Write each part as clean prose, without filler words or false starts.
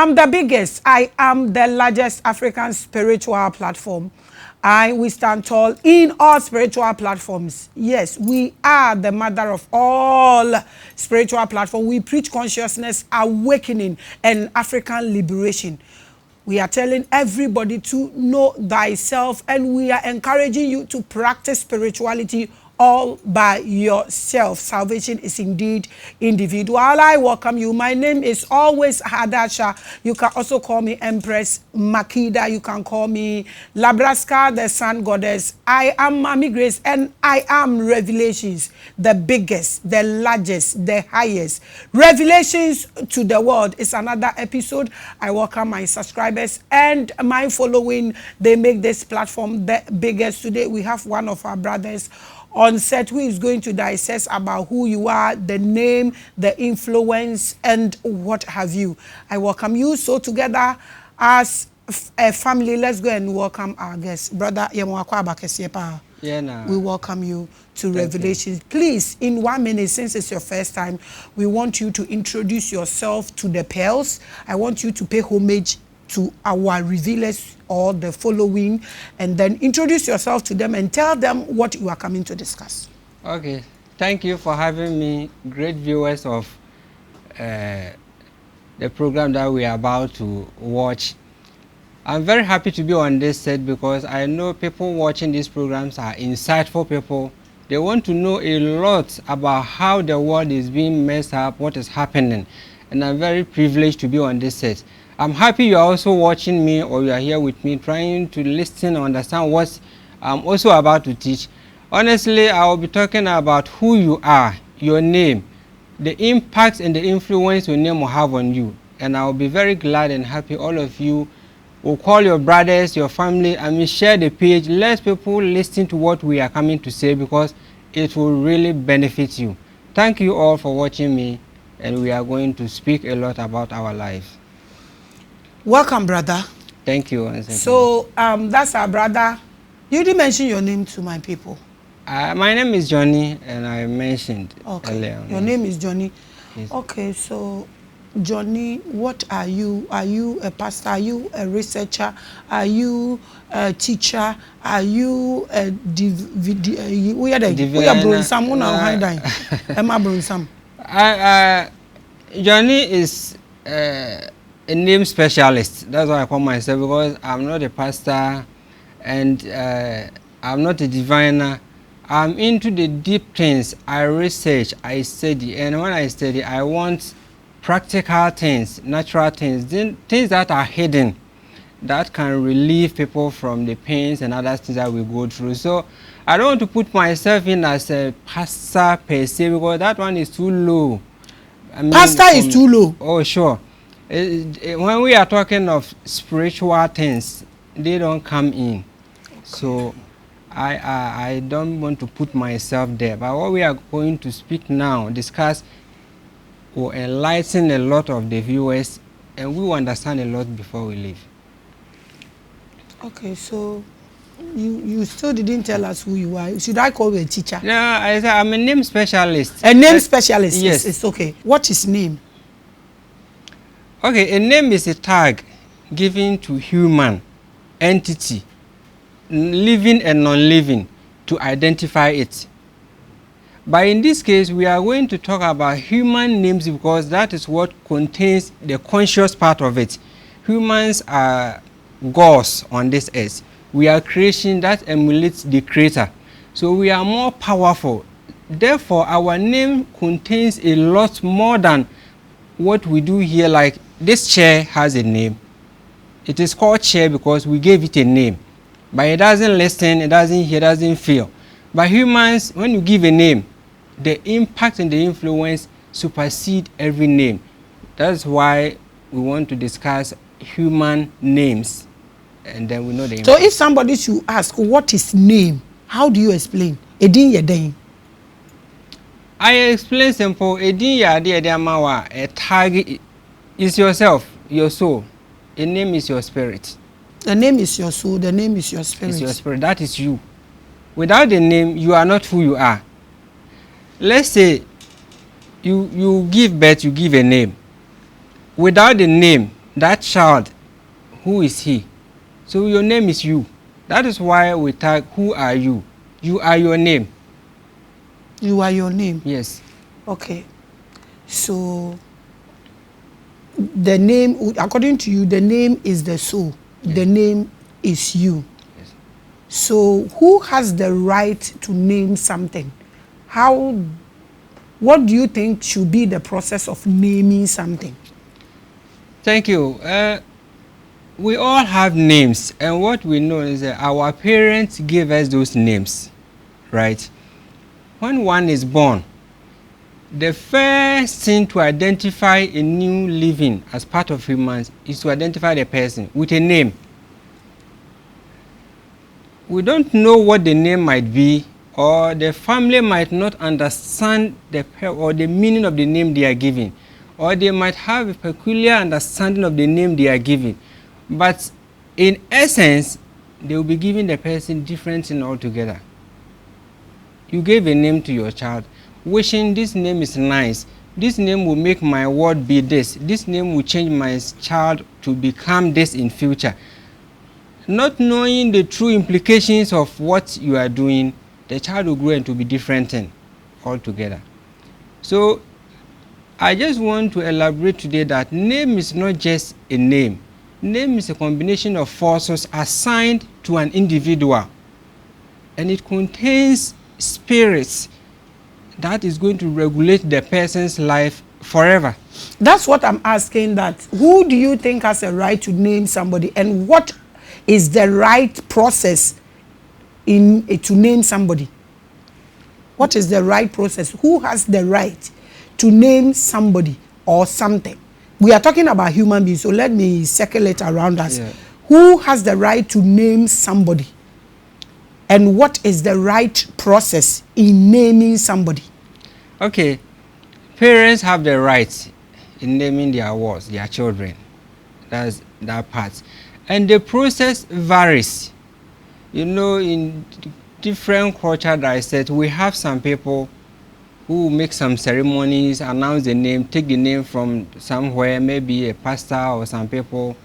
am the biggest. I am the largest African spiritual platform. We stand tall in all spiritual platforms. Yes, we are the mother of all spiritual platforms. We preach consciousness, awakening, and African liberation. We are telling everybody to know thyself, and we are encouraging you to practice spirituality all by yourself. Salvation is indeed individual. I welcome you. My name is always Hadasha. You can also call me Empress Makida. You can call me Labraska, the Sun Goddess. I am Maame Grace, and I am Revelations, the biggest, the largest, the highest. Revelations to the world is another episode. I welcome my subscribers and my following. They make this platform the biggest. Today we have one of our brothers on set who is going to dissect about who you are, the name, the influence, and what have you. I welcome you. So together as a family, let's go and welcome our guest. Brother Yemwakwa Abakesiepa. Yeah, we welcome you to Revelations. Please, in 1 minute, since it's your first time, we want you to introduce yourself to the pearls. I want you to pay homage to our revealers or the following, and then introduce yourself to them and tell them what you are coming to discuss. Okay, thank you for having me, great viewers of the program that we are about to watch. I'm very happy to be on this set because I know people watching these programs are insightful people. They want to know a lot about how the world is being messed up, what is happening, and I'm very privileged to be on this set. I'm happy you are also watching me, or you are here with me trying to listen and understand what I'm also about to teach. Honestly, I will be talking about who you are, your name, the impact and the influence your name will have on you. And I will be very glad and happy all of you will call your brothers, your family, and share the page. Let people listen to what we are coming to say because it will really benefit you. Thank you all for watching me, and we are going to speak a lot about our lives. Welcome, brother. Thank you. So that's our brother. You didn't mention your name to my people. My name is Jonni, and I mentioned earlier. Your name is Jonni. Yes. Okay, so Jonni, what are you? Are you a pastor? Are you a researcher? Are you a teacher? Are you a Jonni is a name specialist. That's why I call myself, because I'm not a pastor and I'm not a diviner. I'm into the deep things. I research, I study, and when I study, I want practical things, natural things, things that are hidden, that can relieve people from the pains and other things that we go through. So I don't want to put myself in as a pastor per se, because that one is too low. I mean, pastor is too low. Oh, sure. When we are talking of spiritual things, they don't come in. Okay. So I don't want to put myself there. But what we are going to speak now, discuss, will enlighten a lot of the viewers, and we will understand a lot before we leave. Okay, so you still didn't tell us who you are. Should I call you a teacher? No, I'm a name specialist. A name specialist? Yes. It's okay. What is name? Okay, a name is a tag given to human entity, living and non-living, to identify it. But in this case, we are going to talk about human names because that is what contains the conscious part of it. Humans are gods on this earth. We are creation that emulates the creator. So we are more powerful. Therefore, our name contains a lot more than what we do here. Like this chair has a name. It is called chair because we gave it a name. But it doesn't listen, it doesn't hear, it doesn't feel. But humans, when you give a name, the impact and the influence supersede every name. That's why we want to discuss human names. And then we know the impact. So if somebody should ask, what is name? How do you explain? Edin Yedin. I explain simple. Edin Yadiyamawa, a tag is yourself, your soul. A name is your spirit. The name is your soul, the name is your spirit. It's your spirit, that is you. Without the name, you are not who you are. Let's say you give birth, you give a name. Without the name, that child, who is he? So your name is you. That is why we tag, who are you? You are your name. You are your name. Yes. Okay. So the name, according to you, the name is the soul. Yes. The name is you. Yes. So who has the right to name something? What do you think should be the process of naming something? Thank you. We all have names, and what we know is that our parents give us those names, right? When one is born, the first thing to identify a new living as part of humans is to identify the person with a name. We don't know what the name might be, or the family might not understand the meaning of the name they are giving, or they might have a peculiar understanding of the name they are giving. But in essence, they will be giving the person different thing altogether. You gave a name to your child, wishing this name is nice. This name will make my word be this. This name will change my child to become this in future. Not knowing the true implications of what you are doing, the child will grow into be different thing altogether. So I just want to elaborate today that name is not just a name. Name is a combination of forces assigned to an individual, and it contains spirits that is going to regulate the person's life forever. That's what I'm asking, that who do you think has a right to name somebody, and what is the right process to name somebody? What is the right process? Who has the right to name somebody or something? We are talking about human beings, so let me circle it around us. Yeah. Who has the right to name somebody? And what is the right process in naming somebody? Okay. Parents have the right in naming their words, their children. That's that part. And the process varies. You know, in different culture that I said, we have some people who make some ceremonies, announce the name, take the name from somewhere, maybe a pastor or some people.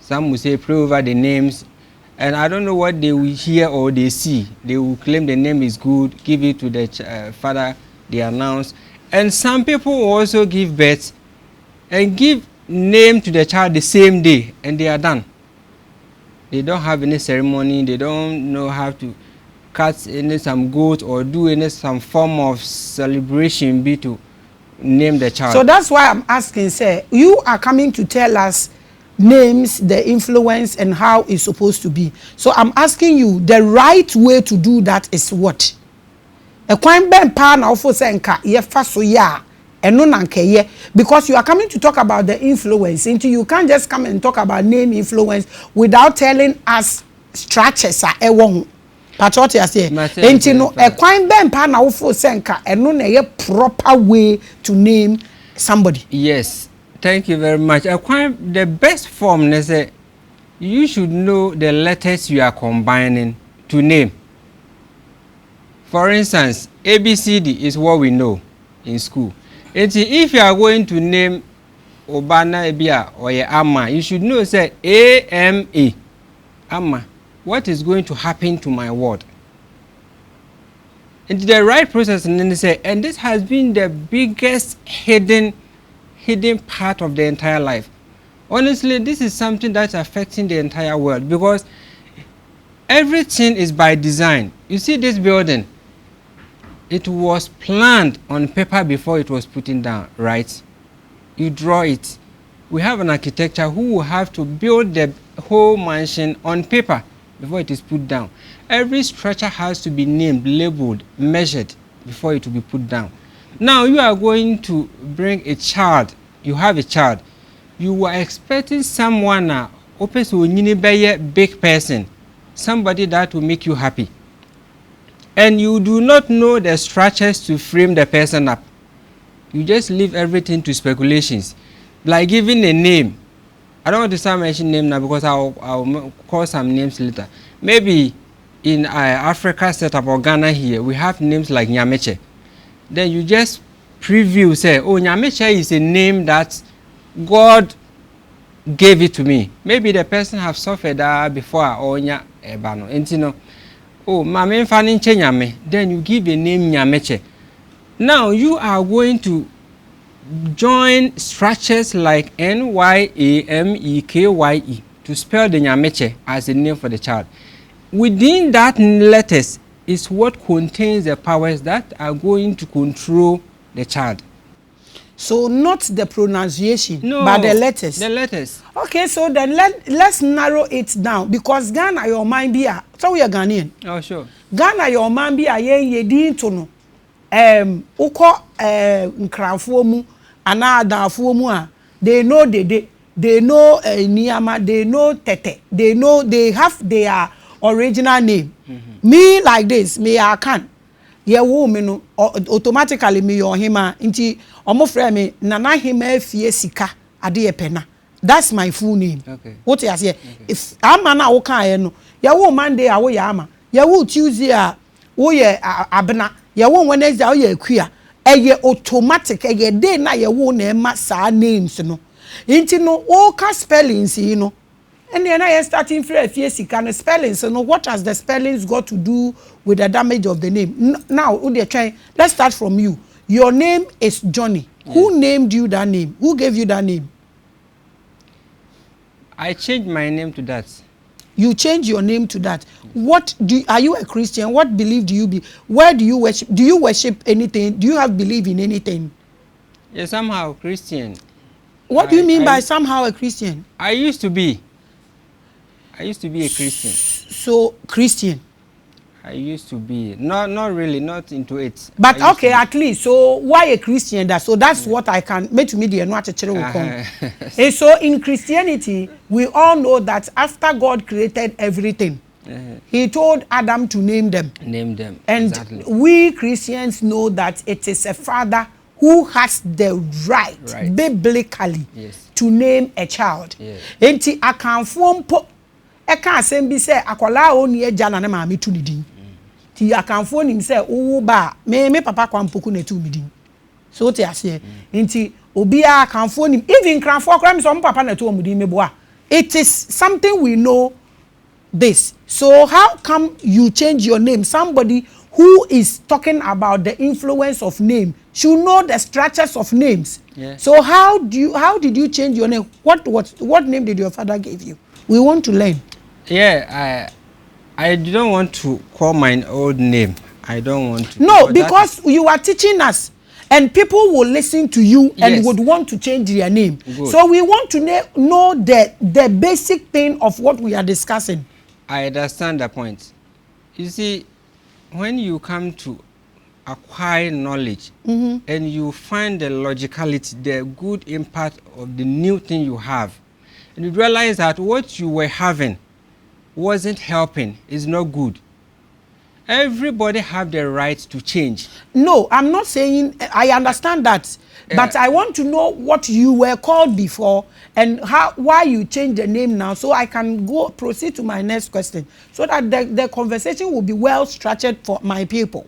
Some will say, pray over the names. And I don't know what they will hear or they see. They will claim the name is good, give it to the father, they announce. And some people will also give birth and give name to the child the same day, and they are done. They don't have any ceremony, they don't know how to cut some goat or do some form of celebration be to name the child. So that's why I'm asking, sir, you are coming to tell us names, the influence, and how it's supposed to be. So I'm asking you, the right way to do that is what? Because you are coming to talk about the influence, into you can't just come and talk about name influence without telling us structures are Patriotic as here. Enti no ekwan ben pa na wo fo senka eno na ye proper way to name somebody. Yes. Thank you very much. Ekwan, the best form is you should know the letters you are combining to name. For instance, ABCD is what we know in school. If you are going to name Obana Ebia or Amma, you should know say AMA. Amma. What is going to happen to my word? And the right process, and then they say, and this has been the biggest hidden part of the entire life. Honestly, this is something that's affecting the entire world, because everything is by design. You see this building, it was planned on paper before it was put down, right? You draw it. We have an architecture who will have to build the whole mansion on paper before it is put down. Every structure has to be named, labeled, measured before it will be put down. Now you are going to bring a child. You have a child. You are expecting someone big person, somebody that will make you happy. And you do not know the structures to frame the person up. You just leave everything to speculations. Like giving a name. I don't want to start mentioning name now because I'll call some names later. Maybe in Africa setup or Ghana here, we have names like Nyameche. Then you just preview, say, oh, Nyameche is a name that God gave it to me. Maybe the person have suffered before or nya ebano. And you know, oh, Maame Fanning Nyame, then you give a name Nyameche. Now you are going to join structures like Nyamekye to spell the Nyameche as a name for the child. Within that letters is what contains the powers that are going to control the child. So not the pronunciation, no, but the letters. The letters. Okay, so then let's narrow it down, because Ghana your mind be a, so we are Ghanaian. Oh sure. Ghana your mind be a ye din to no. Uko nkranfo mu ana adanfo mu a, they know they know niyama, they know tete, they know they have their original name. Me like this, me I can. Ye wo me no automatically me your hima nti omo frɛ me nana hima fie sika ade ye pena. That's my full name. Okay. What you say? If ama na wo kan ye no, ye wo Monday a wo ye ama, ye wo Tuesday a wo ye abena, ye wo Wednesday a wo ye akua. Eye automatic eye day na ye wo na ema sa names no. Nti no wo ka spellings you know. And then I starting from can spellings. So, what has the spellings got to do with the damage of the name? Now, let's start from you. Your name is Jonni. Yes. Who named you that name? Who gave you that name? I changed my name to that. You changed your name to that. Are you a Christian? What belief do you be? Where do you worship? Do you worship anything? Do you have belief in anything? Yes, somehow Christian. What do you mean by somehow a Christian? I used to be a Christian. So Christian. I used to be not really, not into it. But okay, at least. So why a Christian? So that's what I can make to me the not and so in Christianity, we all know that after God created everything, He told Adam to name them. Name them. And exactly. We Christians know that it is a father who has the right. Biblically, yes, to name a child. Yes. Enti akanfo mpo eka asem bi se akola oni eja na ma metu ni din. Ti akanfo nim se wo ba me papa kwampoku na tu mi din. So te ase. Enti obi akanfo nim even kranfo kra me so papa na tu omudin meboa. It is something we know this. So how come you change your name? Somebody who is talking about the influence of name should know the structures of names. Yeah. So how did you change your name? What name did your father give you? We want to learn. Yeah, I don't want to call my old name. I don't want to. No, because you are teaching us, and people will listen to you and yes, would want to change their name. Good. So we want to know the basic thing of what we are discussing. I understand the point. You see, when you come to acquire knowledge and you find the logicality, the good impact of the new thing you have, and you realize that what you were having wasn't helping, is not good. Everybody have the right to change. No, I'm not saying, I understand that, but I want to know what you were called before and why you change the name now, so I can proceed to my next question, so that the conversation will be well structured for my people.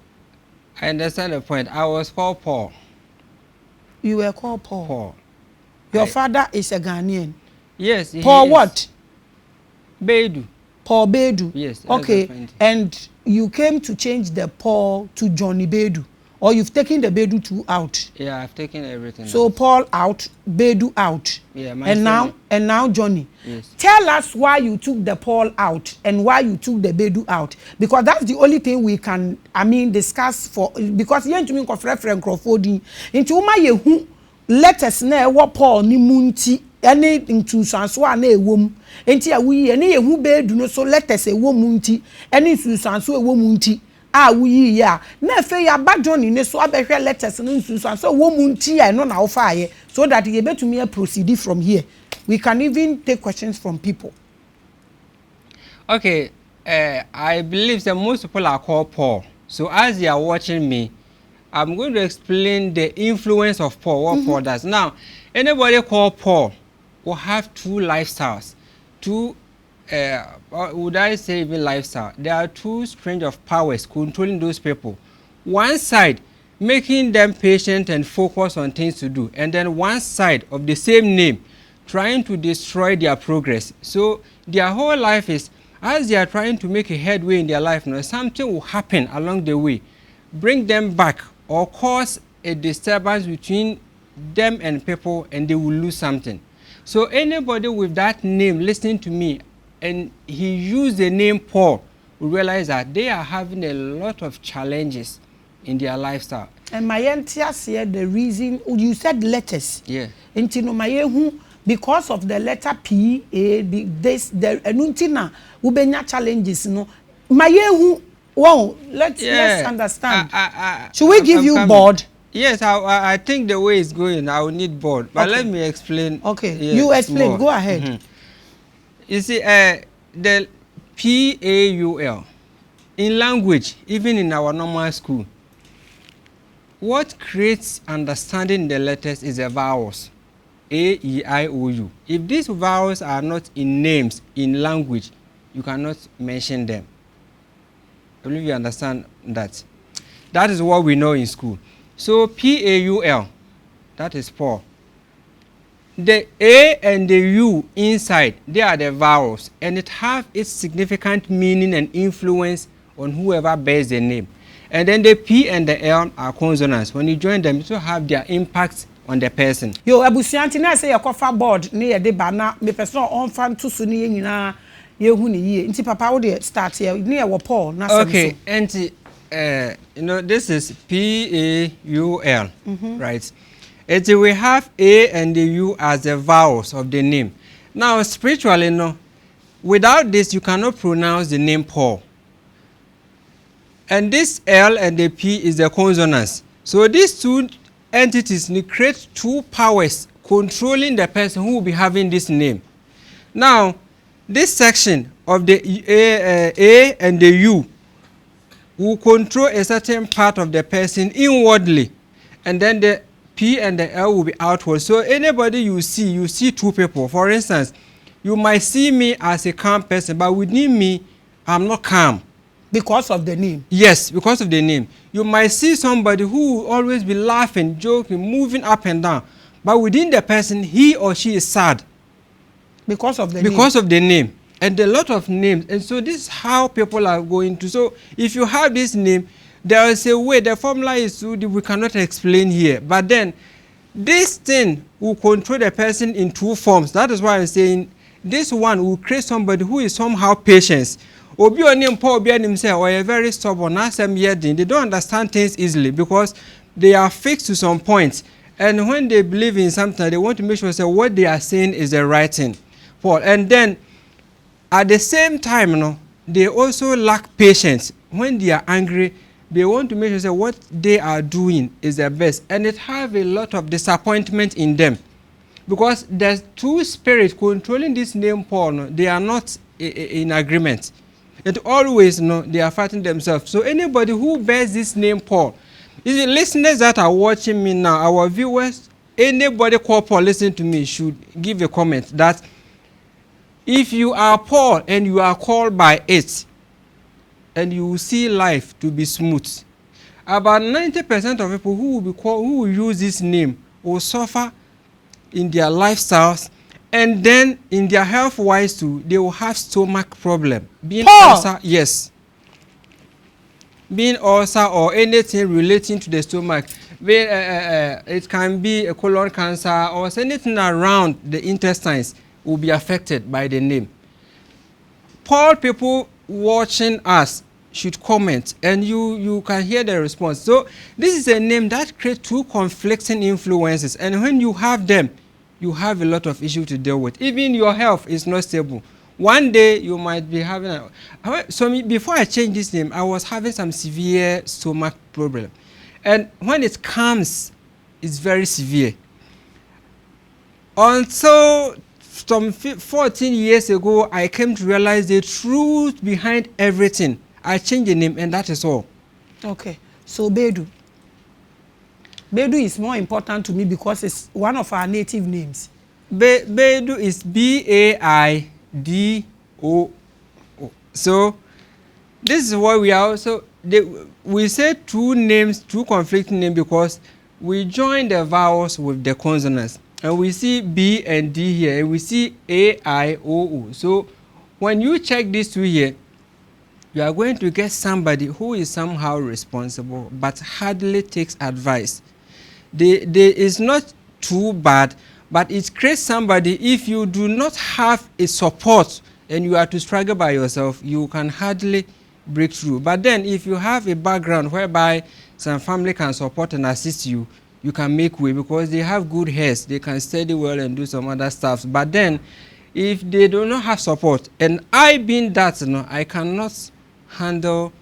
I understand the point. I was called Paul. You were called Paul? Paul. Your father is a Ghanaian? Yes. Paul what? Bedu. Paul Bedu. Yes. Okay. And you came to change the Paul to Jonni Bedu, or you've taken the Bedu two out? Yeah, I've taken everything. So out. Paul out, Bedu out. Yeah. And now Jonni. Yes. Tell us why you took the Paul out and why you took the Bedu out, because that's the only thing we can, discuss for, because you to me reference Crawford into uma yehu letters na what Paul ni munti any into sanso na ewom enti awuyi ene yehu Bedu no, so letters ewom munti any into sanso ewom munti awuyi ya na fe ya ba Jonni ne so abehwe letters no into sanso ewom munti ya no na ofa aye, so that you betumi proceed from here. We can even take questions from people. Okay, I believe that most people are called Paul. So as you are watching me, I'm going to explain the influence of Paul, what Paul does. Now, anybody called Paul will have two lifestyles. Two, would I say even lifestyle? There are two strange of powers controlling those people. One side, making them patient and focus on things to do. And then one side of the same name, trying to destroy their progress. So their whole life is, as they are trying to make a headway in their life, something will happen along the way, bring them back or cause a disturbance between them and people, and they will lose something. So anybody with that name listening to me and he used the name Paul will realize that they are having a lot of challenges in their lifestyle. And my auntie said the reason you said letters. Yeah. Because of the letter P, A, B, this, the enuntina, ubenya challenges. No, my wow. Let's understand. Should we give you board? Yes, I think the way it's going, I will need board. But let me explain. Okay, you explain. Go ahead. You see, the PAUL in language, even in our normal school, what creates understanding the letters is the vowels. A, E, I, O, U. If these vowels are not in names in language, you cannot mention them. I believe you understand that. That is what we know in school. So PAUL, that is Paul. The A and the U inside, they are the vowels, and it has its significant meaning and influence on whoever bears the name. And then the P and the L are consonants. When you join them, it will have their impact on the person. Yo, abusianti na say your board near the banner, me person on fan to suni na ye huni ye. Inti papa wo dey start here near wo Paul na sem. Okay, and you know, this is PAUL, right? And we have A and the U as the vowels of the name. Now, spiritually, no, without this, you cannot pronounce the name Paul. And this L and the P is the consonants. So these two entities create two powers controlling the person who will be having this name. Now, this section of the A and the U will control a certain part of the person inwardly, and then the P and the L will be outward. So anybody you see two people. For instance, you might see me as a calm person, but within me, I'm not calm. Because of the name? Yes, because of the name. You might see somebody who will always be laughing, joking, moving up and down, but within the person, he or she is sad. Because of the name? Because of the name. And a lot of names. And so this is how people are going to. So if you have this name, there is a way. The formula is we cannot explain here. But then this thing will control the person in two forms. That is why I'm saying this one will create somebody who is somehow patient. Obi onim Paul obi himself or a very stubborn. They don't understand things easily because they are fixed to some points. And when they believe in something, they want to make sure that what they are saying is the right thing. Paul. And then at the same time, they also lack patience. When they are angry, they want to make sure that what they are doing is the best. And it have a lot of disappointment in them. Because there's two spirits controlling this name Paul. They are not in agreement. And always, they are fighting themselves. So anybody who bears this name Paul, the listeners that are watching me now, our viewers, anybody called Paul listening to me should give a comment that if you are Paul and you are called by it, and you will see life to be smooth, about 90% of people who will use this name will suffer in their lifestyles, and then in their health wise too, they will have stomach problem. Being ulcer, yes. Being ulcer or anything relating to the stomach. It can be a colon cancer or anything around the intestines will be affected by the name. Paul people watching us should comment and you can hear the response. So this is a name that creates two conflicting influences, and when you have them, you have a lot of issues to deal with. Even your health is not stable. One day you might be having before I changed this name, I was having some severe stomach problem. And when it comes, it's very severe. Until some 14 years ago, I came to realize the truth behind everything. I changed the name, and that is all. Okay. So Bedu. Bedu is more important to me because it's one of our native names. Bedu is B-A-I-D-O. So this is what we are also. We say two names, two conflicting names because we join the vowels with the consonants. And we see B and D here, and we see A, I, O, U. So when you check these two here, you are going to get somebody who is somehow responsible but hardly takes advice. They is not too bad, but it creates somebody. If you do not have a support and you are to struggle by yourself, you can hardly break through. But then if you have a background whereby some family can support and assist you, you can make way because they have good heads. They can study well and do some other stuff. But then if they do not have support, and I being that, I cannot handle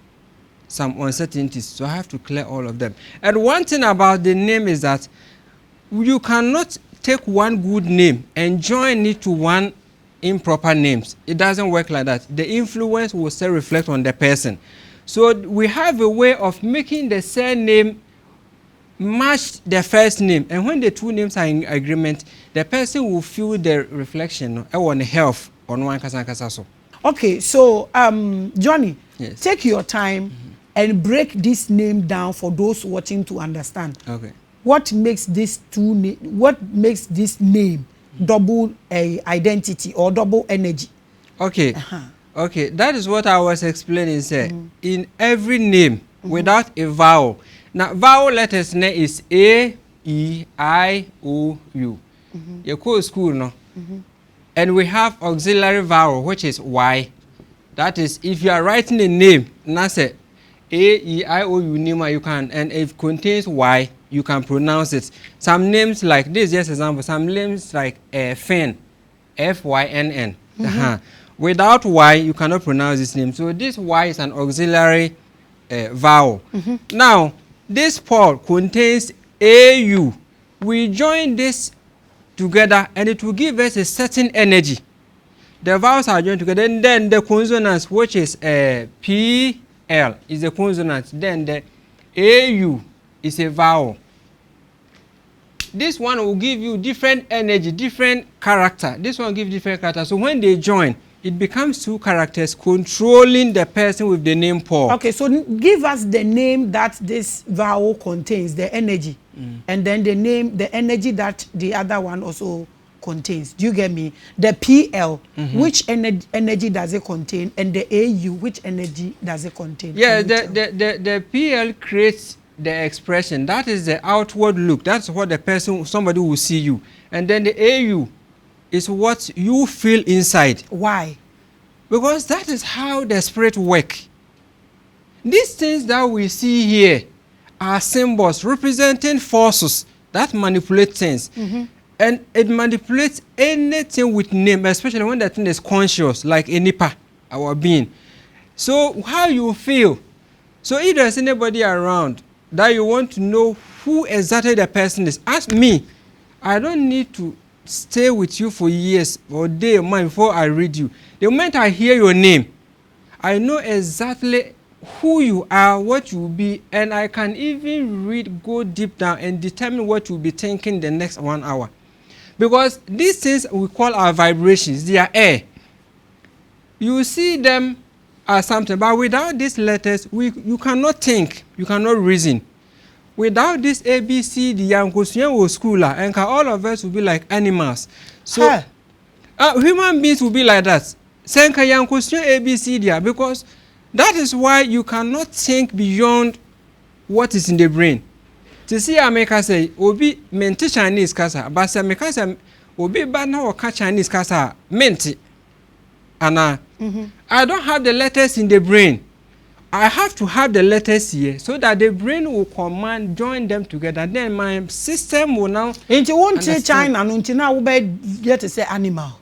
some uncertainties, so I have to clear all of them. And one thing about the name is that you cannot take one good name and join it to one improper names. It doesn't work like that. The influence will still reflect on the person. So we have a way of making the surname match the first name, and when the two names are in agreement, the person will feel the reflection on health on one kasa so. Okay, so Jonni, Yes. take your time and break this name down for those watching to understand. Okay. What makes this name double identity or double energy? Okay. Okay, that is what I was explaining, sir. In every name without a vowel. Now vowel letters is A, E, I, O, U. You go to school, no? And we have auxiliary vowel, which is Y. That is, if you are writing a name, that's it. A, E, I, O, U, name, you can, and if it contains Y, you can pronounce it. Some names like this, just example, some names like Finn, F-Y-N-N. Without Y, you cannot pronounce this name. So this Y is an auxiliary vowel. Now, this Paul contains A-U. We join this together and it will give us a certain energy. The vowels are joined together, and then the consonants, which is P-L, is a consonant. Then the A-U is a vowel. This one will give you different energy, different character. This one will give different character. So when they join, it becomes two characters controlling the person with the name Paul. Okay, so give us the name that this vowel contains, the energy, and then the name, the energy that the other one also contains. Do you get me? The PL, which energy does it contain, and the AU, which energy does it contain? Yeah, the PL creates the expression. That is the outward look. That's what the person, somebody will see you. And then the AU is what you feel inside. Why? Because that is how the spirit works. These things that we see here are symbols representing forces that manipulate things. And it manipulates anything with name, especially when that thing is conscious, like a nipa, our being. So how you feel. So if there's anybody around that you want to know who exactly the person is, ask me. I don't need to stay with you for years or day or month before I read you. The moment I hear your name, I know exactly who you are, what you will be, and I can even go deep down and determine what you'll be thinking the next 1 hour. Because these things we call our vibrations, they are air. You see them as something, but without these letters, you cannot think, you cannot reason. Without this ABC, the young will school, and all of us will be like animals. So human beings will be like that. Senka young ABC, because that is why you cannot think beyond what is in the brain. To see America say, Obi menti Chinese kasa, but say America say, Obi bana waka Chinese kasa, menti. Anna, I don't have the letters in the brain. I have to have the letters here so that the brain will command, join them together. Then my system will now. And you won't say China, and now we get to say animal.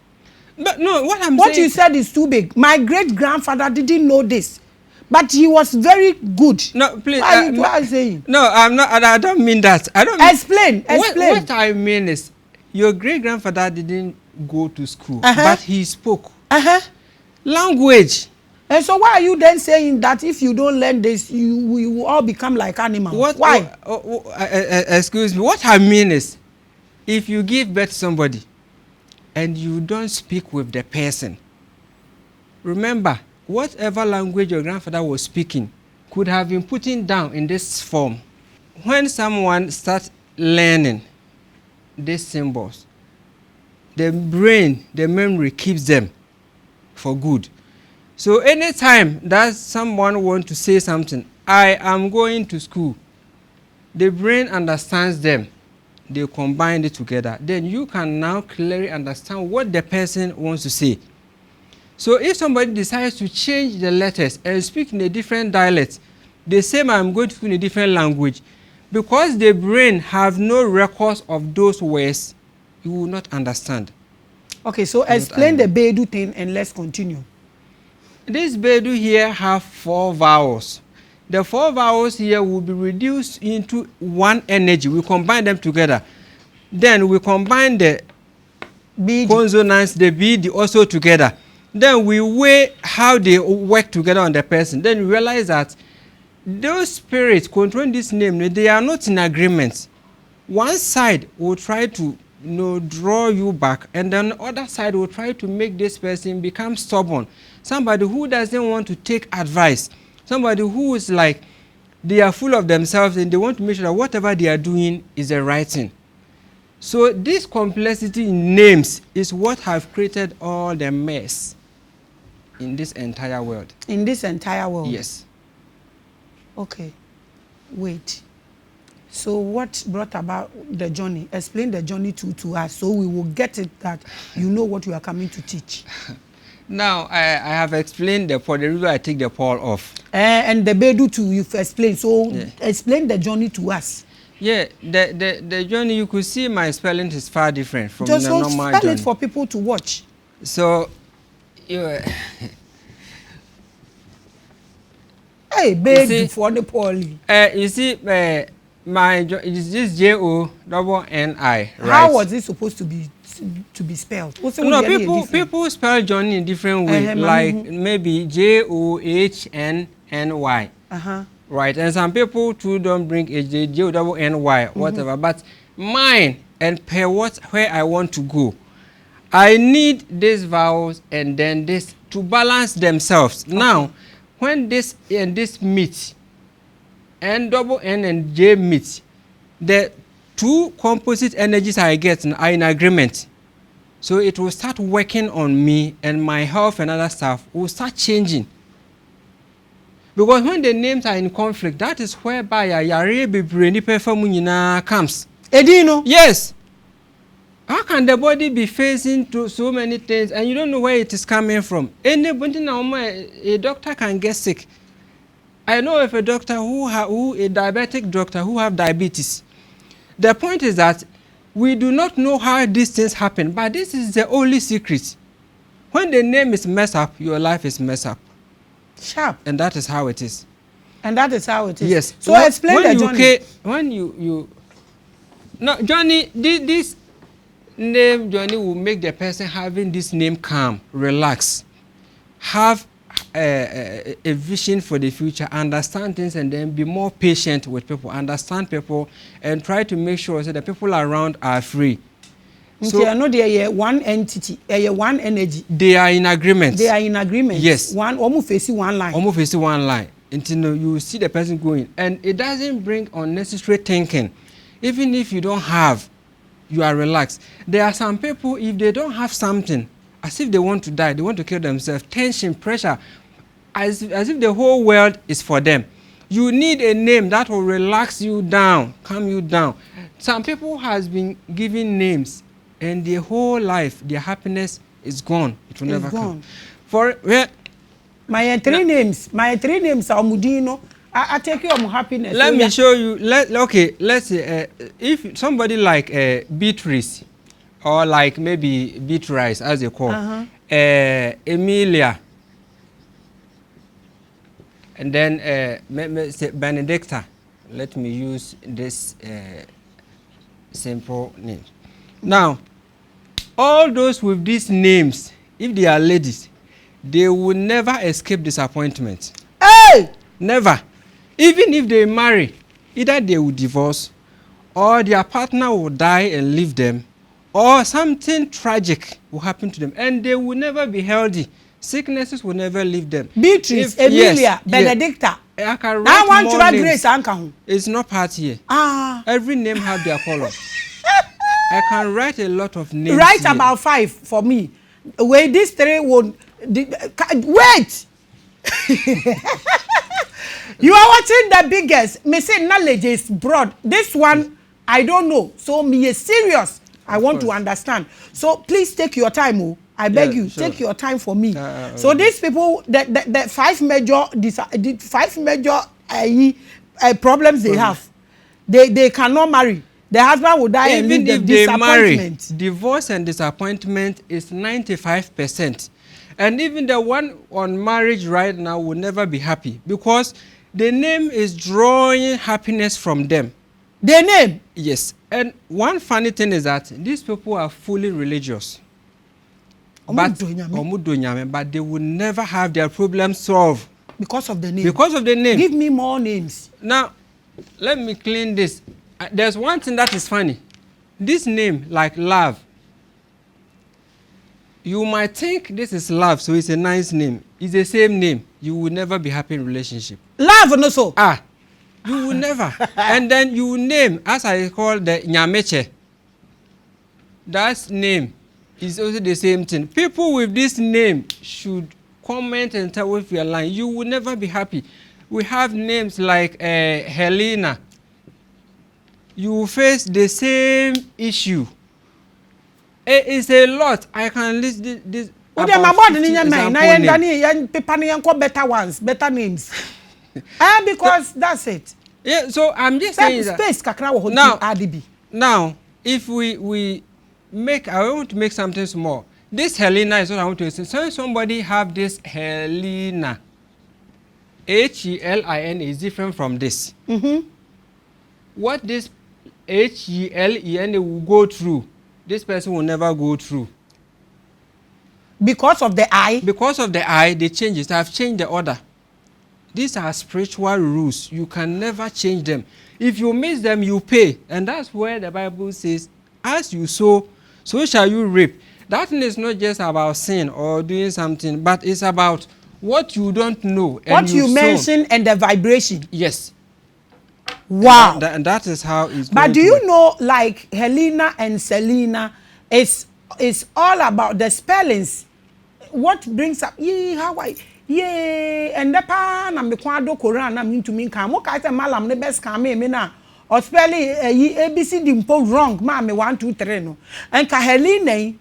But no, what saying, you said is too big. My great grandfather didn't know this. But he was very good. No, please. What are you saying? No, I'm not. I don't mean that. I don't. Explain. What I mean is, your great grandfather didn't go to school, but he spoke language. And so why are you then saying that if you don't learn this, you will all become like animals? Why? Excuse me. What I mean is, if you give birth to somebody, and you don't speak with the person, remember, whatever language your grandfather was speaking could have been put down in this form. When someone starts learning, these symbols, the brain, the memory keeps them for good. So anytime that someone wants to say something, I am going to school, the brain understands them. They combine it together. Then you can now clearly understand what the person wants to say. So if somebody decides to change the letters and speak in a different dialect, the same I'm going to speak in a different language, because the brain have no records of those words, you will not understand. Okay, so explain the Bedu thing and let's continue. This Bedu here have 4 vowels. The 4 vowels here will be reduced into one energy. We combine them together. Then we combine the consonants, the BD also together. Then we weigh how they work together on the person. Then we realize that those spirits controlling this name, they are not in agreement. One side will try to draw you back, and then the other side will try to make this person become stubborn. Somebody who doesn't want to take advice. Somebody who is like, they are full of themselves and they want to make sure that whatever they are doing is the right thing. So this complexity in names is what have created all the mess in this entire world. In this entire world? Yes. Okay. Wait. So what brought about the journey? Explain the journey to us so we will get it that you know what you are coming to teach. Now, I have explained the reason I take the Paul off. And the Bedu too, you've explained. So explain the journey to us. Yeah, the journey, you could see my spelling is far different from just the normal journey. Just spell it for people to watch. So, hey, Bedu for the poorly. You see, is this Jonni, right? How was it supposed to be spelled? No, people spell Jonni in different ways, like maybe Johny, right? And some people too don't bring a Jonni, whatever. But mine and per where I want to go, I need these vowels and then this to balance themselves. Okay. Now, when this and this meet, N and J meet, the 2 composite energies I get are in agreement. So it will start working on me, and my health and other stuff will start changing. Because when the names are in conflict, that is whereby comes. Edino? Yes. How can the body be facing to so many things and you don't know where it is coming from? Anybody now, a doctor can get sick. I know of a doctor a diabetic doctor who have diabetes. The point is that we do not know how these things happen, but this is the only secret. When the name is messed up, your life is messed up. Sharp. And that is how it is. And that is how it is. Yes. So explain the Jonni. When you no, Jonni, this name Jonni will make the person having this name calm, relax, have a vision for the future, understand things, and then be more patient with people, understand people, and try to make sure that the people around are free. So they are not there one entity, one energy. They are in agreement. They are in agreement. Yes. One almost facing one line. Almost facing one line. Until you see the person going, and it doesn't bring unnecessary thinking. Even if you don't have, you are relaxed. There are some people, if they don't have something, as if they want to die, they want to kill themselves, tension, pressure, as if the whole world is for them. You need a name that will relax you down, calm you down. Some people has been given names, and their whole life, their happiness is gone. It will never come. My 3 names are Mudino. I take your happiness. Let me show you. Let's say if somebody like Beatrice, or like maybe Beatrice as they call, Emilia, and then Benedicta. Let me use this simple name. Now, all those with these names, if they are ladies, they will never escape disappointment. Hey! Never. Even if they marry, either they will divorce, or their partner will die and leave them, or something tragic will happen to them, and they will never be healthy. Sicknesses will never leave them. Beatrice, Emilia, Benedicta. I can write I want more to names. Grace. It's not part here. Every name have their color. I can write a lot of names. Write here. about 5 for me. Wait, these 3 won't. Wait. You are watching the biggest. Me say knowledge is broad. This one, I don't know. So me is serious. I want to understand. So please take your time. Oh. I beg you, sure. Take your time for me. So these people, the 5 major problems they have, they cannot marry. The husband will die and leave them. Even if they marry, divorce and disappointment is 95%. And even the one on marriage right now will never be happy because the name is drawing happiness from them. The name? Yes. And one funny thing is that these people are fully religious. But they will never have their problems solved. Because of the name? Because of the name. Give me more names. Now, let me clean this. There's one thing that is funny. This name, like love, you might think this is love, so it's a nice name. It's the same name. You will never be happy in relationship. Love, no so. You will never. And then you name, as I call the Nyameche. That name is also the same thing. People with this name should comment and tell if you are lying. You will never be happy. We have names like Helena. You will face the same issue. It's a lot. I can list this. Better ones, better names. Because that's it. Yeah, so I'm just saying that. Now, if we make, I want to make something small. This Helena is what I want to say. So somebody have this Helena. Helena is different from this. What this Helena will go through, this person will never go through. Because of the I? Because of the I, they change it. I've changed the order. These are spiritual rules. You can never change them. If you miss them, you pay. And that's where the Bible says, as you sow, so shall you reap. That thing is not just about sin or doing something, but it's about what you don't know. And what you mentioned and the vibration. Yes. Wow. And that is how it's going. But do you know, like Helena and Selena, it's all about the spellings. What brings up, how I, and the pan and the quadro Koran, I'm into me, come, what I tell Malam, the best come in now. Or spelling ABC dimpo wrong, Maame 1, 2, 3 no. And ka Helena,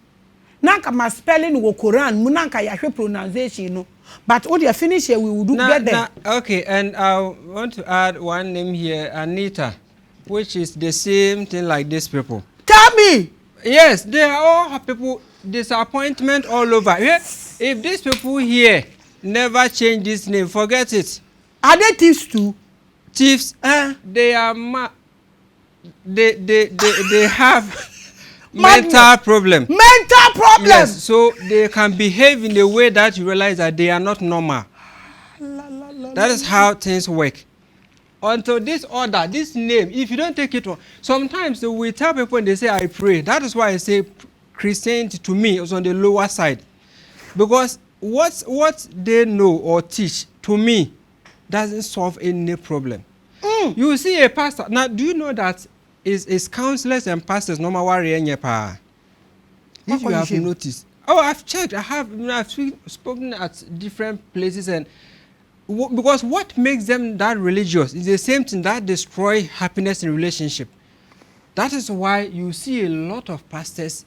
nanka ma spelling wo Koran, munanka yahwe pronunciation no. But when you finish here, we will do better. Okay, and I want to add one name here, Anita, which is the same thing like these people. Tell me! Yes, they are all people, disappointment all over. If these people here never change this name, forget it. Are they thieves too? Thieves, they are they have mental problem. Mental problem. Yes, so they can behave in a way that you realize that they are not normal. That is how things work. Until this order, this name, if you don't take it on, sometimes we tell people and they say, I pray. That is why I say Christianity to me is on the lower side. Because what they know or teach to me doesn't solve any problem. You see a pastor. Now, do you know that is counselors and pastors normal warrior in your power? If you have noticed. Oh, I've checked. I've spoken at different places, and because what makes them that religious is the same thing that destroys happiness in relationship. That is why you see a lot of pastors,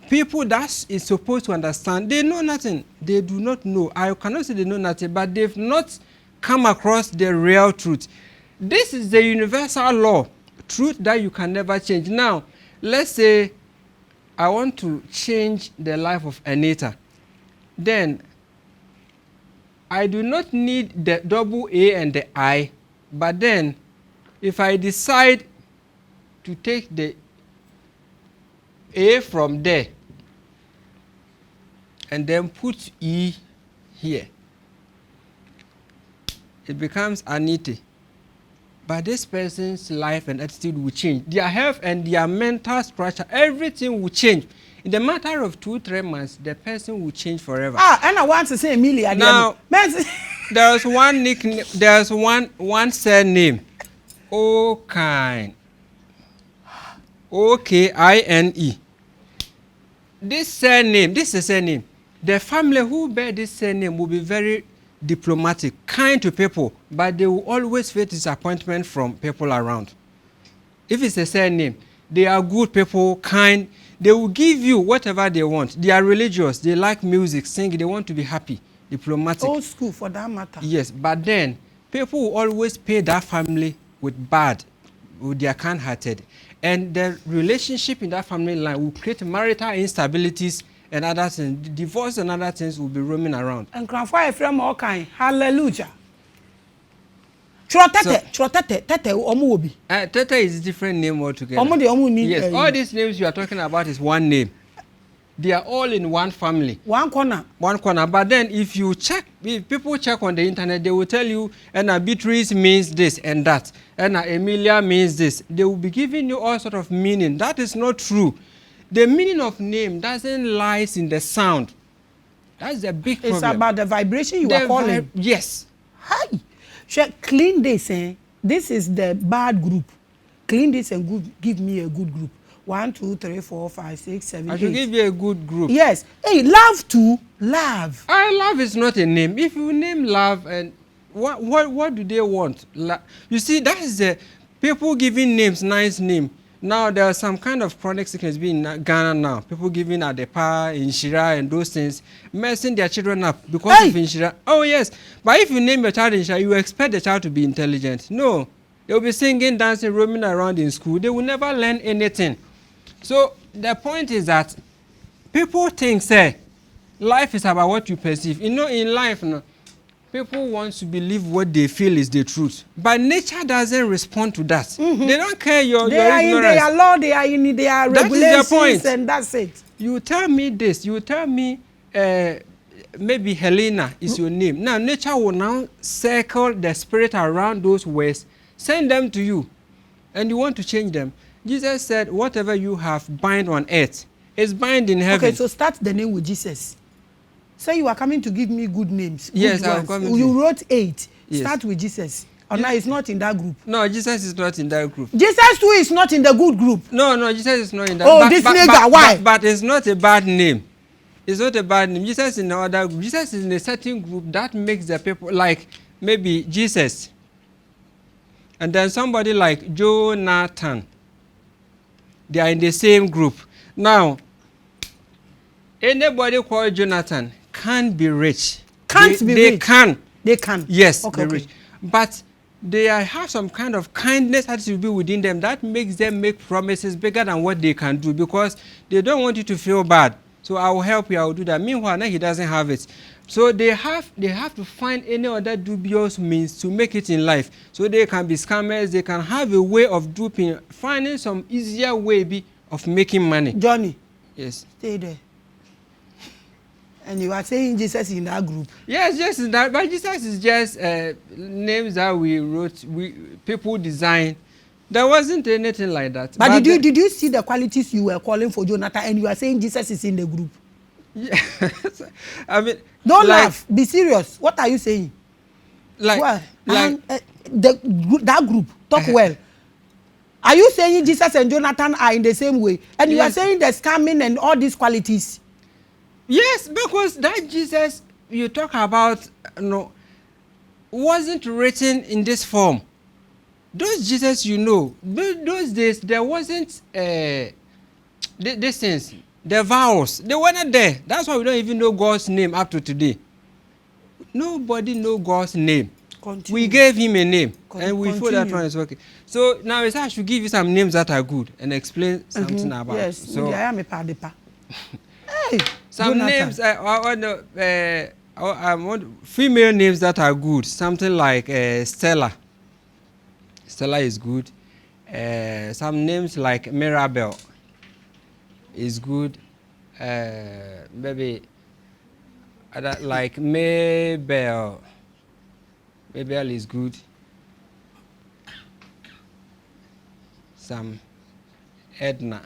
people that is supposed to understand, they know nothing. They do not know. I cannot say they know nothing, but they've not come across the real truth. This is the universal law, truth that you can never change. Now, let's say I want to change the life of Anita. Then I do not need the double A and the I, but then if I decide to take the A from there and then put E here, it becomes Anita. But this person's life and attitude will change. Their health and their mental structure, everything will change. In the matter of 2-3 months, the person will change forever. And I want to say Emilia. Now, there's one nickname, there's one surname. Oh, kind. Okine. This surname, this is a surname. The family who bear this surname will be very diplomatic, kind to people, but they will always face disappointment from people around. If it's a surname, they are good people, kind. They will give you whatever they want. They are religious. They like music, singing. They want to be happy, diplomatic. Old school for that matter. Yes, but then people will always pay that family with bad, with their kind-hearted. And the relationship in that family line will create marital instabilities and other things. Divorce and other things will be roaming around. And grandfather from all kind. Hallelujah. Tete is a different name altogether. Yes, all these names you are talking about is one name. They are all in one family. One corner. One corner. But then if you check, if people check on the internet, they will tell you, and Beatrice means this and that. And Emilia means this. They will be giving you all sort of meaning. That is not true. The meaning of name doesn't lie in the sound. That's the big problem. It's about the vibration you are calling. Yes. Hi. Clean this, eh? This is the bad group. Clean this and give me a good group. 1, 2, 3, 4, 5, 6, 7, 8. I should give you a good group. Yes. Hey, love too. Love. Love is not a name. If you name love, and what do they want? You see, that is the people giving names, nice name. Now there are some kind of chronic sickness being in Ghana now. People giving Adepa, Inshira, and those things, messing their children up because of Inshira. Oh yes, but if you name your child Inshira, you expect the child to be intelligent. No, they will be singing, dancing, roaming around in school. They will never learn anything. So the point is that people think, say, life is about what you perceive. You know, in life, people want to believe what they feel is the truth. But nature doesn't respond to that. Mm-hmm. They don't care your ignorance. They are in their law, they are in their regulations, the point. And that's it. You tell me this, you tell me maybe Helena is your name. Now, nature will now circle the spirit around those words, send them to you, and you want to change them. Jesus said, whatever you have bind on earth is bind in heaven. Okay, so start the name with Jesus. Say you are coming to give me good names. Yes, I'm coming. You wrote 8. Yes. Start with Jesus. Or now it's not in that group. No, Jesus is not in that group. Jesus too is not in the good group. No, Jesus is not in that. Oh, this nigga, why? But it's not a bad name. It's not a bad name. Jesus is in another group. Jesus is in a certain group that makes the people like maybe Jesus. And then somebody like Jonathan. They are in the same group. Now, anybody called Jonathan can't be rich. They can. They can. Yes, okay, rich. But they have some kind of kindness that should be within them that makes them make promises bigger than what they can do because they don't want you to feel bad. So I will help you, I will do that. Meanwhile, now he doesn't have it. So they have to find any other dubious means to make it in life. So they can be scammers, they can have a way of duping, finding some easier way of making money. Jonni. Yes. Stay there. And you are saying Jesus in that group? Yes, yes, in that. But Jesus is just names that we wrote, people design. There wasn't anything like that. But did you see the qualities you were calling for Jonathan and you are saying Jesus is in the group? Yeah. I mean, don't laugh. Be serious. What are you saying? That group talk well. Are you saying Jesus and Jonathan are in the same way? And you are saying the scamming and all these qualities? Yes, because that Jesus you talk about wasn't written in this form. Those Jesus those days there wasn't these things, the vowels, they were not there. That's why we don't even know God's name up to today. Nobody knows God's name. Continue. We gave him a name and we feel that one is working. So now I should give you some names that are good and explain something about it. Yes, so I am a padepa. Hey, some Jonathan. Names, I want female names that are good. Something like Stella. Stella is good. Some names like Mirabel is good. Maybe like Mabel. Mabel is good. Some Edna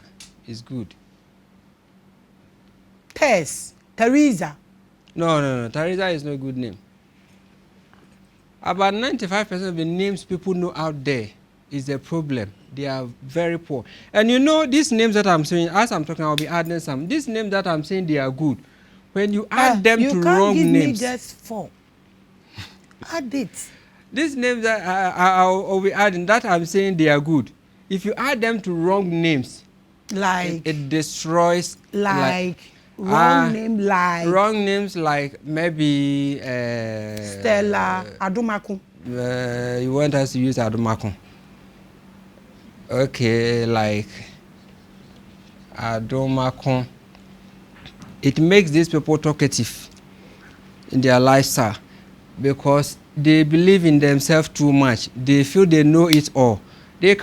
is good. Teresa. No. Teresa is no good name. About 95% of the names people know out there is a problem. They are very poor. And you know, these names that I'm saying, as I'm talking, I'll be adding some. These names that I'm saying, they are good. When you add them to wrong names. You can't give me just 4. Add it. These names that I'll be adding, that I'm saying they are good. If you add them to wrong names, like it destroys. Wrong names like maybe Stella Adumakun. You want us to use Adumakun? Okay, like Adumakun. It makes these people talkative in their lifestyle because they believe in themselves too much. They feel they know it all. They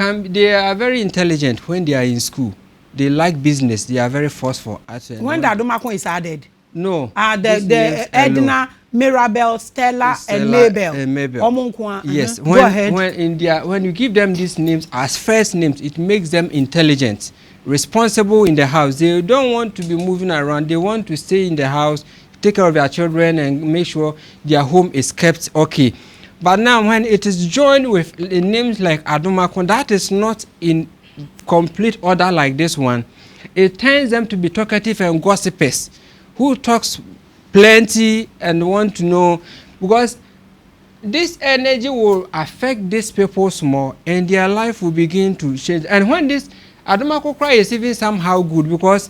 are very intelligent when they are in school. They like business. They are very forceful. When the Adumakun is added? No. The Edna, Mirabel, Stella, and Mabel. Yes. Go ahead. When you give them these names as first names, it makes them intelligent, responsible in the house. They don't want to be moving around. They want to stay in the house, take care of their children, and make sure their home is kept okay. But now, when it is joined with names like Adumakun, that is not in complete order like this one. It turns them to be talkative and gossipers who talks plenty and want to know, because this energy will affect these people more and their life will begin to change. And when this Adumakun cry is even somehow good, because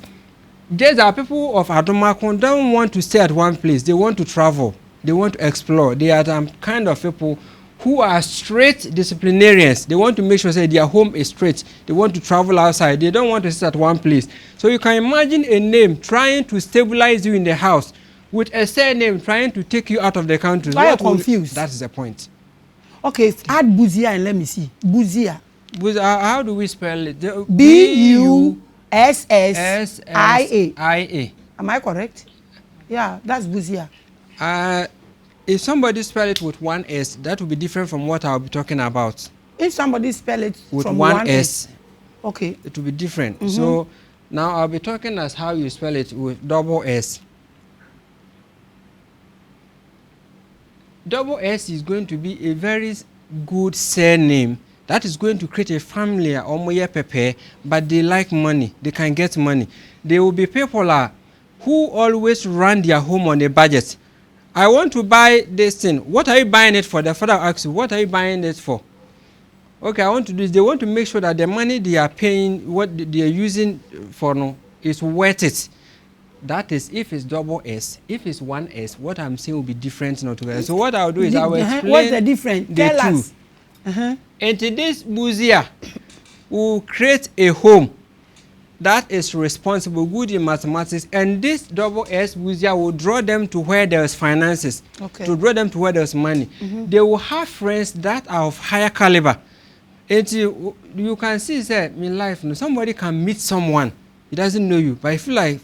these are people of Adumakun don't want to stay at one place. They want to travel. They want to explore. They are the kind of people who are straight disciplinarians. They want to make sure that their home is straight. They want to travel outside. They don't want to sit at one place. So you can imagine a name trying to stabilize you in the house with a surname trying to take you out of the country. Why are you confused? That's the point. Okay, add Buzia and let me see. Buzia. How do we spell it? Bussia. Am I correct? Yeah, that's Buzia. If somebody spell it with one S, that will be different from what I'll be talking about. If somebody spell it with from one S, okay, it will be different. So now I'll be talking as how you spell it with double S. Double S is going to be a very good surname that is going to create a family but they like money. They can get money. There will be people who always run their home on a budget. I want to buy this thing. What are you buying it for? The father asks you, what are you buying it for? Okay, I want to do this. They want to make sure that the money they are paying, what they are using for, is worth it. That is if it's double S. If it's one S, what I'm saying will be different not together. So what I'll do is I will explain what's the difference? Tell us. And this Buzia will create a home that is responsible, good in mathematics, and this double S Buzia will draw them to where there's finances, to draw them to where there's money. They will have friends that are of higher caliber. And you can see, say, in life, somebody can meet someone, he doesn't know you, but I feel like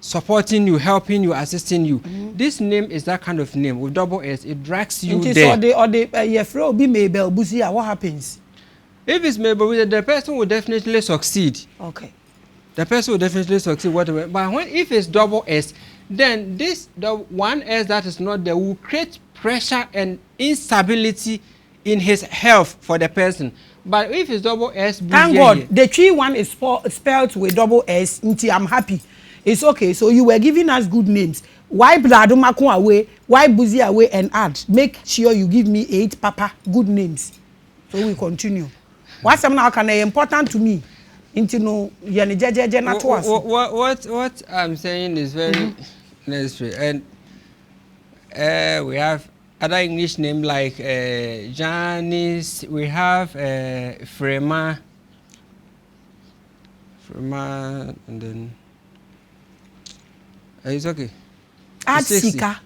supporting you, helping you, assisting you. This name is that kind of name with double S. It drags you there. Or be Mabel Buzia, what happens? If it's Mabel, the person will definitely succeed. Okay. The person will definitely succeed, whatever. But if it's double S, then the one S that is not there will create pressure and instability in his health for the person. But if it's double S, thank God, the tree one is spelled with double S. I'm happy. It's okay. So you were giving us good names. Wipe the Adumakun away, wipe Buzia away, and add. Make sure you give me 8 Papa good names. So we continue. What's now can important to me? What I'm saying is very necessary, and we have other English names like Jonni. We have Frema, and then it's okay. Add Sika.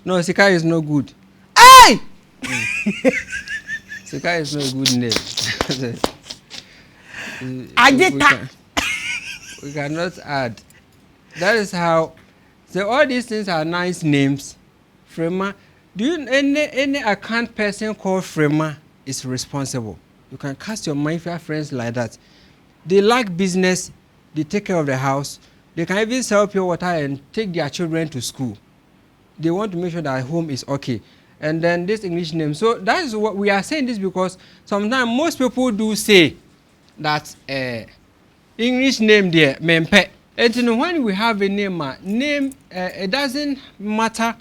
No, Sika is no good. Hey! Sika is no good name. We cannot add. That is how. So all these things are nice names. Frema. Do you any account person called Frema is responsible? You can cast your mind for friends like that. They like business. They take care of the house. They can even sell pure water and take their children to school. They want to make sure that home is okay. and then this English name. So that is what we are saying this because sometimes most people do say that English name there, mempe. And when we have a name, it doesn't matter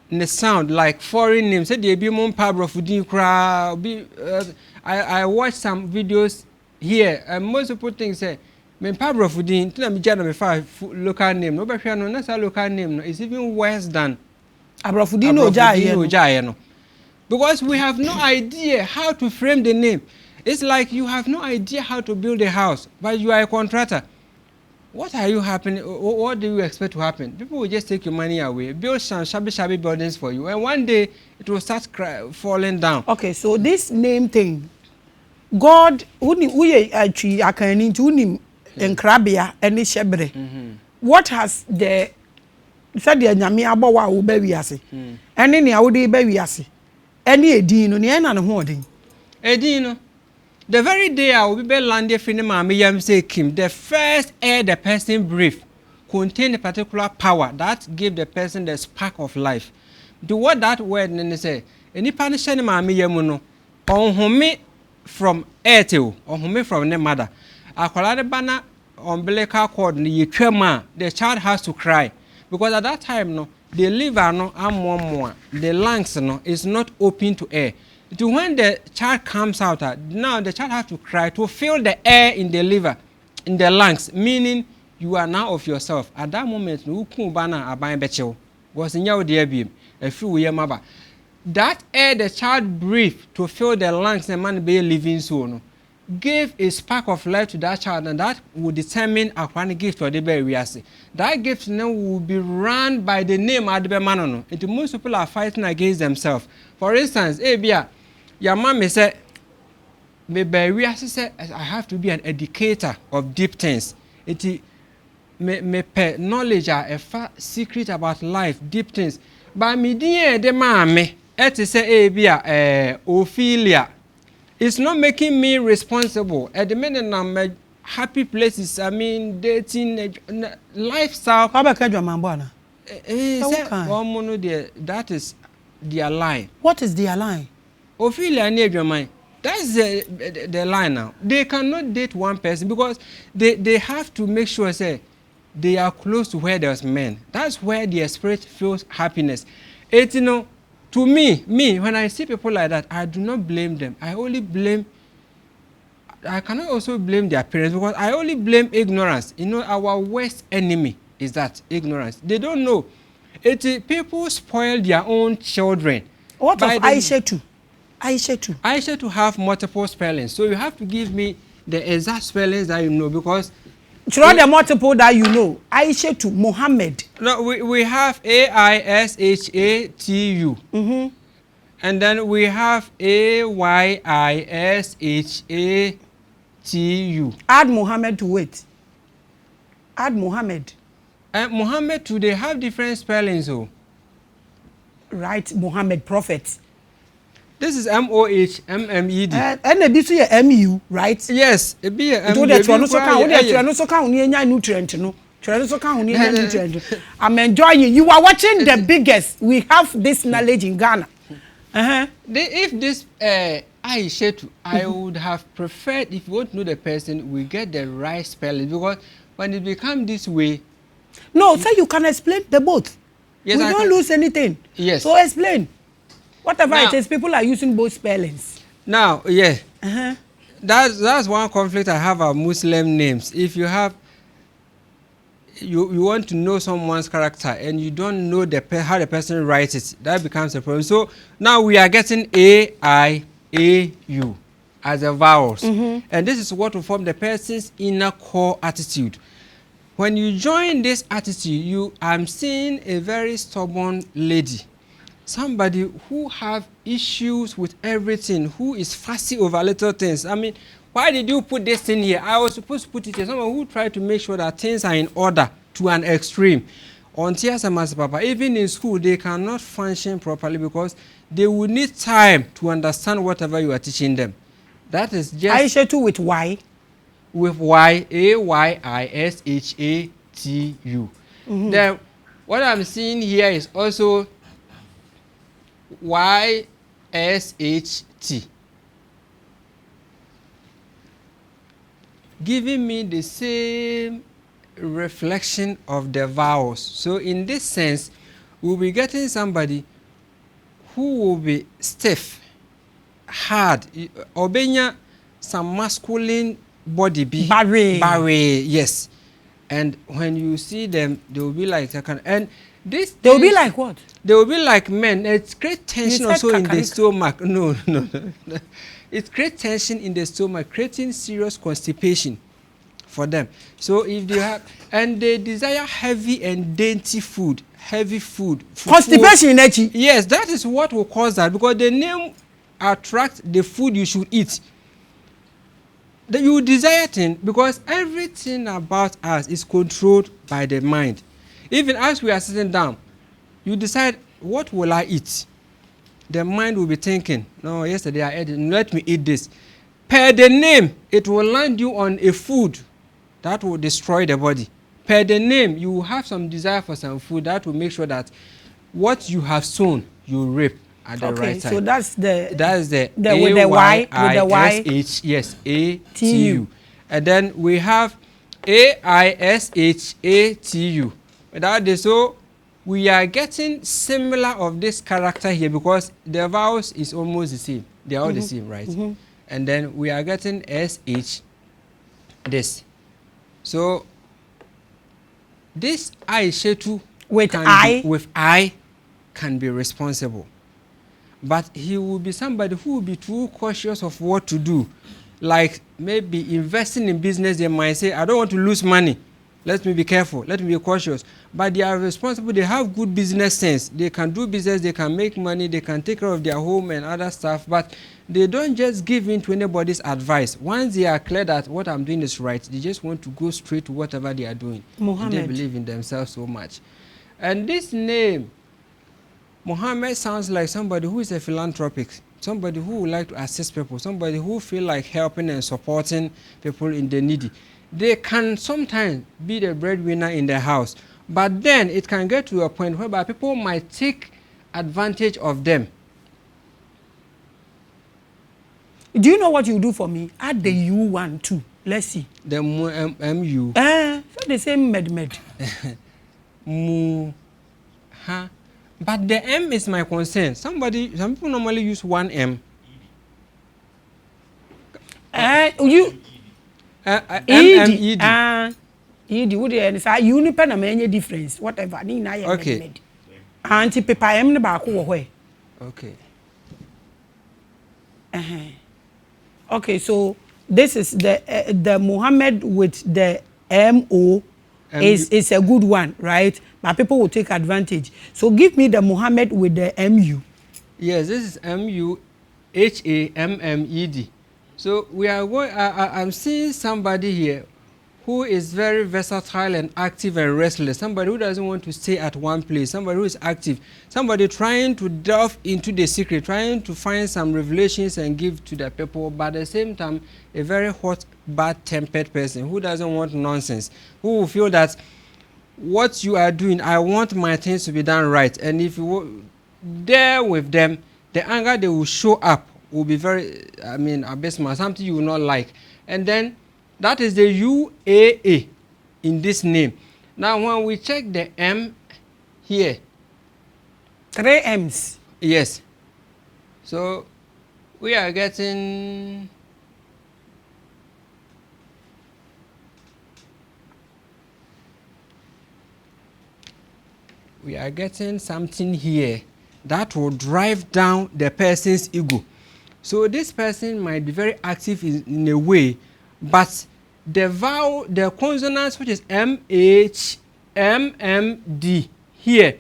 the sound like foreign names. Say they be mon pabrofudin kra. I watch some videos here, and most people think say men pabrofudin. Tell me jana me five local name. No, but no, that's a local name. No, it's even worse than abrofudin ojaye no. Because we have no idea how to frame the name. It's like you have no idea how to build a house, but you are a contractor. What are you happening? What do you expect to happen? People will just take your money away, build some shabby buildings for you, and one day it will start falling down. Okay, so this name thing, God, what has the said the nyame abawa wo ba wiase ene ne awode ba wiase ene edin no ne na ne ho odin edin no the very day I will be landed in Maame Yam say Kim, the first air the person breathed contained a particular power that gave the person the spark of life. Do what that word then say? Any punishment Maame Yam no on home from air to on home from the mother. Akwala bana umbilical cord ni yetwema, the child has to cry because at that time no the liver no am the lungs no is not open to air. To when the child comes out, now the child has to cry to fill the air in the liver, in the lungs, meaning you are now of yourself. At that moment, that air the child breathed to fill the lungs and man be living soul gave a spark of life to that child, and that will determine a one gift or the baby. That gift now will be run by the name Adebe. And most people are fighting against themselves. For instance, your mom said, I have to be an educator of deep things. Me knowledge a secret about life, deep things. But me dear the mame, say Ophelia. It's not making me responsible. At the minute I'm happy places. I mean dating lifestyle. How about your mambana? That is their line. What is their line? Ophelia need your mind. That's the line now. They cannot date one person because they have to make sure say they are close to where there's men. That's where their spirit feels happiness. It's to me, when I see people like that, I do not blame them. I cannot also blame their parents because I only blame ignorance. Our worst enemy is that ignorance. They don't know. People spoil their own children. What of Aisha too? Aisha to have multiple spellings. So you have to give me the exact spellings that you know because through the multiple that you know. Aisha to Mohammed. No, we have Aishatu. And then we have Ayyishatu. Add Mohammed to it. Add Mohammed. And Mohammed too, they have different spellings. Right, Mohammed Prophet. This is Mohmmed. And this is MU, right? Yes, it be a MU. I'm enjoying you. You are watching the biggest. We have this knowledge in Ghana. If this Aishatu, I would have preferred, if you want to know the person, we get the right spelling because when it becomes this way. No, so you can explain the both. Yes, we don't lose anything. Yes. So explain. Whatever now, it is, people are using both spellings. Now, yeah. That's one conflict I have of Muslim names. If you have, you want to know someone's character and you don't know how the person writes it, that becomes a problem. So now we are getting A-I-A-U as a vowels. And this is what will form the person's inner core attitude. When you join this attitude, I'm seeing a very stubborn lady. Somebody who have issues with everything, who is fussy over little things. I mean, why did you put this thing here? I was supposed to put it here. Someone who tried to make sure that things are in order to an extreme. On TSMS Papa, even in school, they cannot function properly because they will need time to understand whatever you are teaching them. That is just... Aishatu with Y? With Y, A-Y-I-S-H-A-T-U. Then, what I'm seeing here is also... YSHT, giving me the same reflection of the vowels. So in this sense, we'll be getting somebody who will be stiff, hard, obenya some masculine body be barry, yes. And when you see them, they will be like and this they will be like what? They will be like men. It's great tension also in the stomach. No. It creates tension in the stomach, creating serious constipation for them. So if they have, and they desire heavy and dainty food, heavy food. Constipation in Echi. Yes, that is what will cause that, because the name attracts the food you should eat. That you desire thing, because everything about us is controlled by the mind. Even as we are sitting down, you decide, what will I eat? The mind will be thinking, no, yesterday I ate it, let me eat this. Per the name, it will land you on a food that will destroy the body. Per the name, you will have some desire for some food that will make sure that what you have sown, you reap at the right time. So that's the with the Y, with the Y. Yes, A-T-U. And then we have A-I-S-H-A-T-U. That is, so we are getting similar of this character here, because the vowels is almost the same. They are all the same, right? And then we are getting S-H, this. So this I-Shetu with I can be responsible. But he will be somebody who will be too cautious of what to do. Like maybe investing in business, they might say, I don't want to lose money. Let me be careful. Let me be cautious. But they are responsible. They have good business sense. They can do business. They can make money. They can take care of their home and other stuff. But they don't just give in to anybody's advice. Once they are clear that what I'm doing is right, they just want to go straight to whatever they are doing. Mohammed. They believe in themselves so much. And this name, Mohammed, sounds like somebody who is a philanthropic, somebody who would like to assist people, somebody who feel like helping and supporting people in the needy. They can sometimes be the breadwinner in the house, but then it can get to a point whereby people might take advantage of them. Do you know what you do for me? Add the U one too. Let's see. The MU. So the same med. Mu. Ha. But the M is my concern. Some people normally use one M. ED. ED. Would you say you pen a many difference? Whatever. Okay. Auntie Pepper M the back away. Okay. Okay, so this is the Muhammad with the MO is a good one, right? But people will take advantage. So give me the Muhammad with the MU. Yes, this is MUHAMMED. So we are going. I'm seeing somebody here who is very versatile and active and restless. Somebody who doesn't want to stay at one place. Somebody who is active. Somebody trying to delve into the secret, trying to find some revelations and give to the people. But at the same time, a very hot, bad-tempered person who doesn't want nonsense. Who will feel that what you are doing, I want my things to be done right. And if you there with them, the anger they will show up will be very, abysmal, something you will not like. And then that is the UAA in this name. Now when we check the M here. 3 M's. Yes. So we are getting something here that will drive down the person's ego. So this person might be very active in a way, but the consonants, which is MH, MMD here,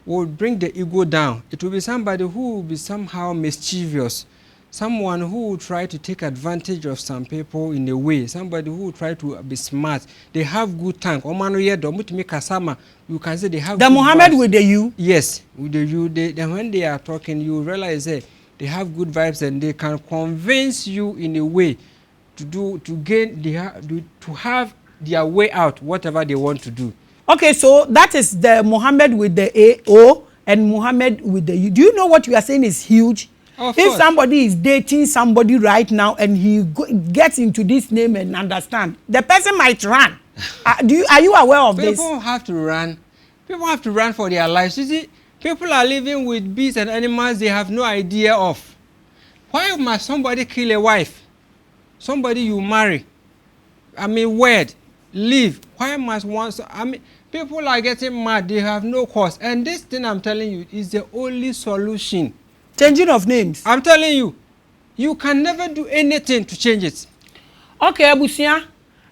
will bring the ego down. It will be somebody who will be somehow mischievous, someone who will try to take advantage of some people in a way, somebody who will try to be smart. They have good tongue. You can say they have the good Muhammad vibes. with the U? Yes, with the U. Then when they are talking, you realize that they have good vibes and they can convince you in a way to have their way out, whatever they want to do. Okay, so that is the Muhammad with the AO, and Muhammad with the U. Do you know what you are saying is huge? Of if course. somebody is dating somebody right now and he gets into this name and understand, the person might run. Are you aware of this? People have to run. People have to run for their lives. You see, people are living with beasts and animals they have no idea of. Why must somebody kill a wife? Somebody you marry. I mean, wed, live. Why must one? I mean, people are getting mad. They have no cause. And this thing I'm telling you is the only solution. Changing of names. I'm telling you, you can never do anything to change it. Okay, Abusia.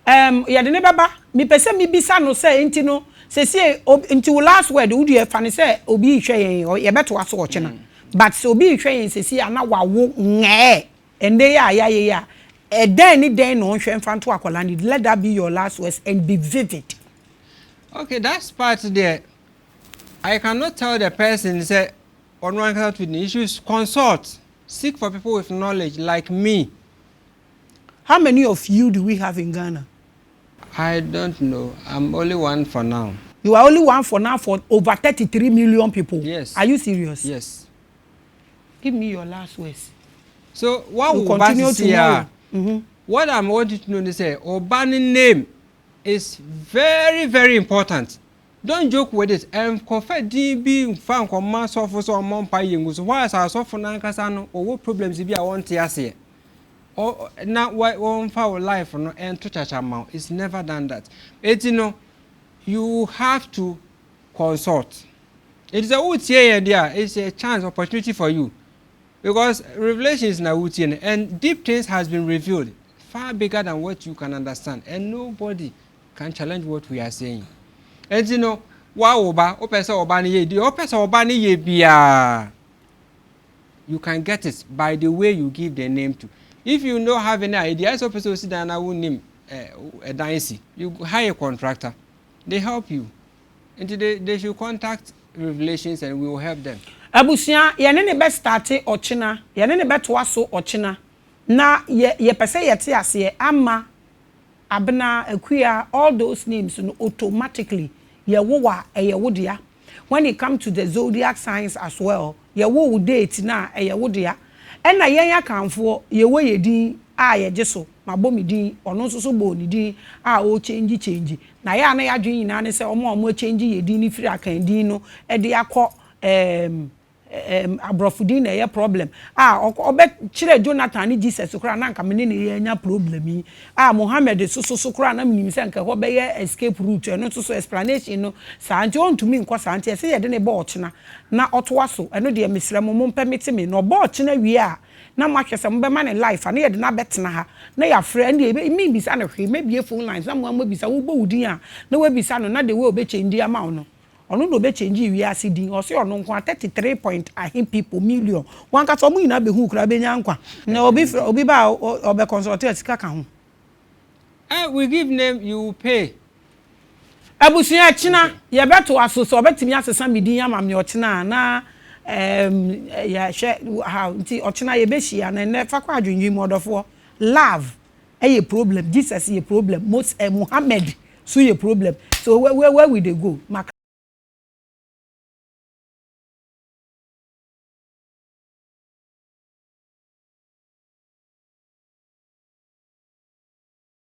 Ya de ne baba. Mi pese mi bisa no say enti no. Se enti last word wo de fa ne say obi hwe yen ye beto aso ochena. But so obi hwe yen se ana wawo nge. Ende ya. Den no hwe mfa nto akola need. Let that be your last words and be vivid. Okay, that's part there. I cannot tell the person say on one hand with the issues, consult, seek for people with knowledge like me. How many of you do we have in Ghana? I don't know. I'm only one for now. You are only one for now for over 33 million people. Yes. Are you serious? Yes. Give me your last words. So what we'll we continue tomorrow. What I want you to know is that Obani name is very, very important. Don't joke with it. Confess DB fan command suffer so among paying. So why as I suffer nankasano or what problems be I want to say? Or now why one for life no and to church amount. It's never done that. It's you have to consult. It is a wood here there. It's a chance opportunity for you. Because revelation is now and deep things has been revealed far bigger than what you can understand. And nobody can challenge what we are saying. And you can get it by the way you give the name to. If you don't have any idea, so person sit down and will name a dynasty. You hire a contractor, they help you. And they should contact Revelations and we will help them. Abusia, yene ne be start ochina, yene ne be toa so ochina. Na ye pese yete ase ama abna akuya all those names no automatically ye wo wa ye wo dia. When it comes to the zodiac signs as well, ye wo date na ye wo dia. E na yen yakanfo ye wo ye din a ye jeso mabomi din ono nso so bo ni din a o change na ya na ya dwen nyina ne se omo change ye din ni firi akan din no e de akọ abrofudin na ye problem obe chire Jonathan ni Jesus kura na nka mene ne ye nya problem yi Muhammad so kura na mnim se nka ho be ye escape route no so explanation no sa anti on to me nko sa anti se ye de ne ba ochina na otoa so eno de mesrem mo permit me no ba ochina wi na mahwese mo be ma ne life na ye de na betena ha na ya frɛ na e me bisa na hwe mebie phone lines na mo bisa wo bo wudin na we bisa no na de we obe change ama no ono no be change wi asidin o se ono nko 33 point people million wan ka so mu ina be hu kra be nya nkwa na obi ba obe consultant sika ka ho we give name you pay abusia china ye beto asoso obetimi asesa medin ama me ochina na ya she how nti ochina ye be hia na ne fa kwa adwunwi modofo love a problem, Jesus is a problem, Muhammad so a problem. So where we they go?